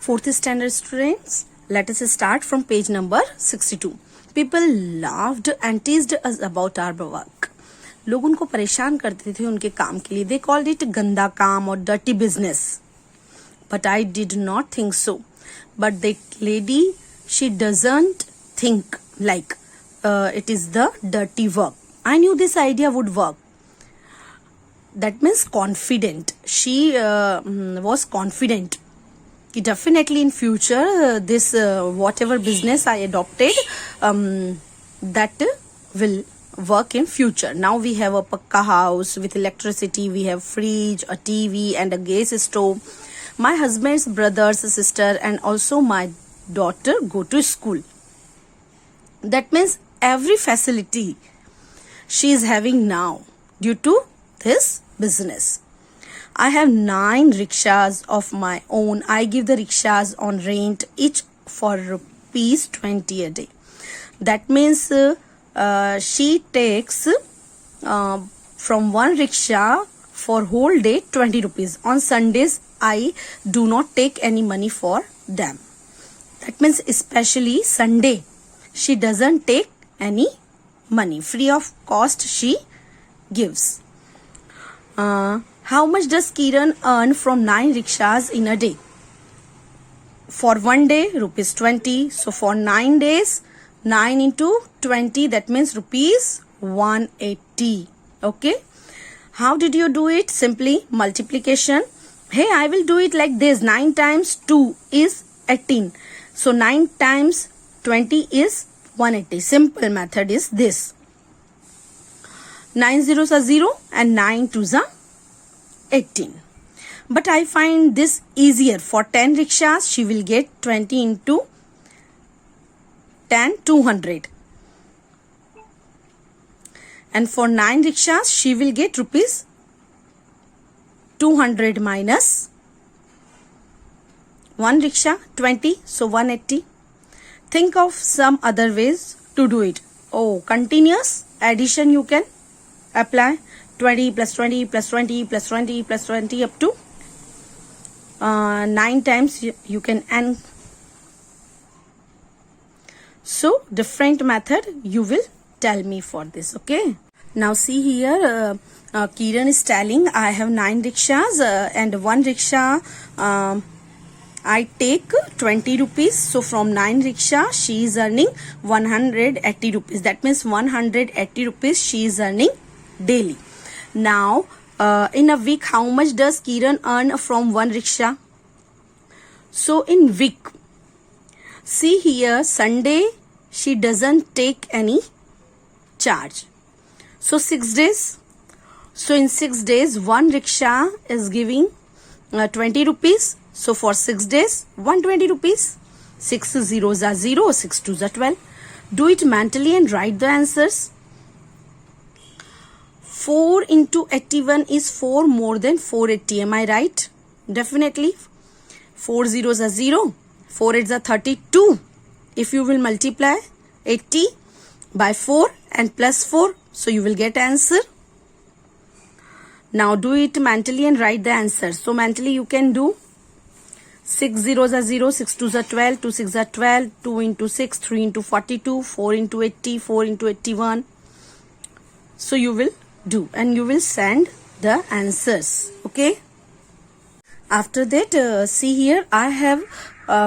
Fourth standard students, let us start from page number 62. People laughed and teased us about our work. लोग उनको परेशान करते थे उनके काम के लिए. They called it गंदा काम or dirty business. But I did not think so. But the lady, she doesn't think like it is the dirty work. I knew this idea would work. That means confident. She was confident. Definitely in future this whatever business I adopted that will work in future. Now we have a pakka house with electricity, we have fridge, a TV and a gas stove. My husband's brothers, sister and also my daughter go to school. That means every facility she is having now due to this business. I have 9 rickshaws of my own. I give the rickshaws on rent, each for rupees 20 a day. That means she takes from one rickshaw for whole day 20 rupees. On Sundays, I do not take any money for them. That means especially Sunday, she doesn't take any money. Free of cost she gives. How much does Kiran earn from 9 rickshaws in a day? For one day, rupees 20. So for 9 days, 9 into 20, that means rupees 180. Okay. How did you do it? Simply multiplication. Hey, I will do it like this. 9 times 2 is 18. So 9 times 20 is 180. Simple method is this. 9 zeros are 0 and 9 twos are 18. But I find this easier. For 10 rickshaws, she will get 20 into 10, 200. And for 9 rickshaws, she will get rupees 200 minus 1 rickshaw, 20. So 180. Think of some other ways to do it. Oh, continuous addition you can apply. 20 plus 20 plus 20 plus 20 plus 20 up to 9 times you can end. So different method you will tell me for this. Okay. Now see here Kiran is telling I have 9 rickshaws and one rickshaw I take 20 rupees. So from 9 rickshaw she is earning 180 rupees. That means 180 rupees she is earning daily. Now, in a week, how much does Kiran earn from one rickshaw? So, in week, see here, Sunday, she doesn't take any charge. So, 6 days. So, in 6 days, one rickshaw is giving 20 rupees. So, for 6 days, 120 rupees. 6 zeros are 0, 6 twos are 12. Do it mentally and write the answers. 4 into 81 is 4 more than 480. Am I right? Definitely. 4 zeros are 0. 4 8s are 32. If you will multiply 80 by 4 and plus 4, so you will get answer. Now do it mentally and write the answer. So mentally you can do 6 zeros are 0, 6 twos are 12, 2 6 are 12, 2 into 6, 3 into 42, 4 into 80, 4 into 81. So you will do and you will send the answers. Okay. After that see here I have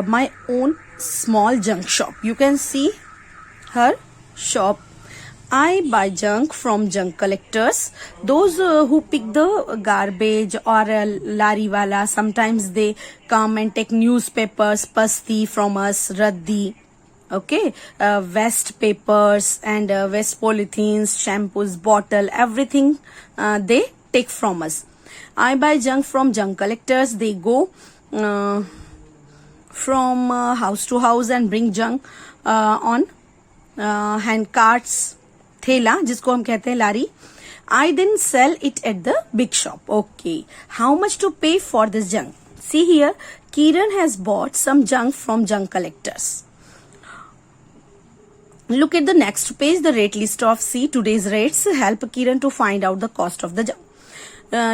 my own small junk shop. You can see her shop. I buy junk from junk collectors. Those who pick the garbage or lari wala, sometimes they come and take newspapers, pasti from us, raddi. Okay, waste papers and waste polythenes, shampoos, bottle, everything they take from us. I buy junk from junk collectors. They go from house to house and bring junk on hand carts, thela, जिसको हम कहते हैं लारी. I then sell it at the big shop. Okay, how much to pay for this junk? See here, Kiran has bought some junk from junk collectors. Look at the next page, the rate list of C. Today's rates help Kiran to find out the cost of the junk.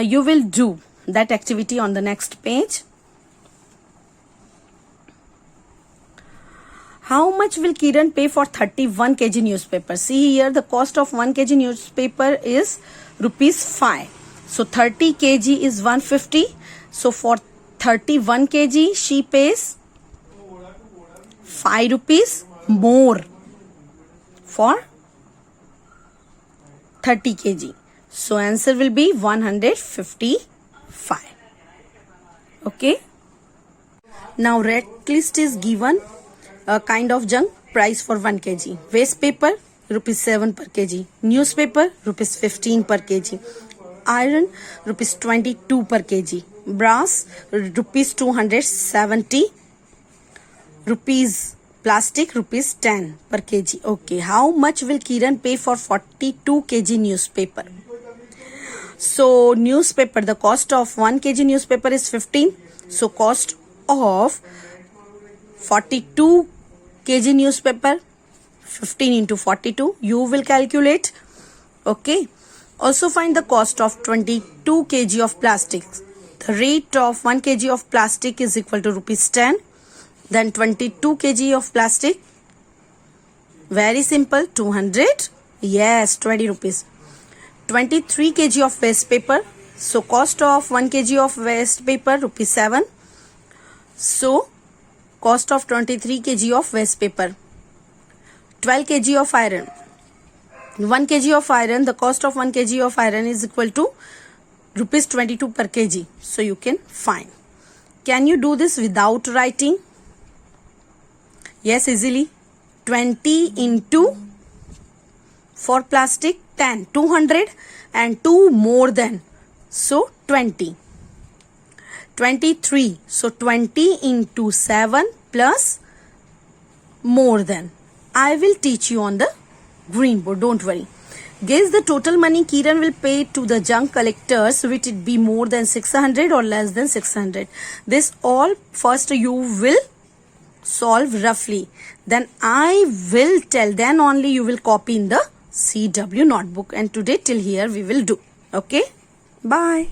You will do that activity on the next page. How much will Kiran pay for 31 kg newspaper? See here, the cost of 1 kg newspaper is rupees 5. So 30 kg is 150. So for 31 kg, she pays 5 rupees more for 30 kg. So answer will be 155. Okay. Now red list is given a kind of junk price for 1 kg. Waste paper rupees 7 per kg. Newspaper rupees 15 per kg. Iron rupees 22 per kg. Brass rupees 270. Rupees plastic rupees 10 per kg. Okay, how much will Kiran pay for 42 kg newspaper? So newspaper, the cost of 1 kg newspaper is 15. So cost of 42 kg newspaper, 15 into 42, you will calculate. Okay. Also find the cost of 22 kg of plastic. The rate of 1 kg of plastic is equal to rupees 10. Then 22 kg of plastic. Very simple, 200. Yes, 20 rupees. 23 kg of waste paper. So cost of 1 kg of waste paper rupees 7. So cost of 23 kg of waste paper. 12 kg of iron. 1 kg of iron, the cost of 1 kg of iron is equal to rupees 22 per kg. So you can find. Can you do this without writing? Yes, easily. 20 into for plastic 10, 200 and 2 more than. So 20. 23. So 20 into 7 plus more than. I will teach you on the green board, don't worry. Guess the total money Kiran will pay to the junk collectors. Will it be more than 600 or less than 600? This all first you will solve roughly. Then I will tell, then only you will copy in the CW notebook. And today till here we will do. Okay? Bye.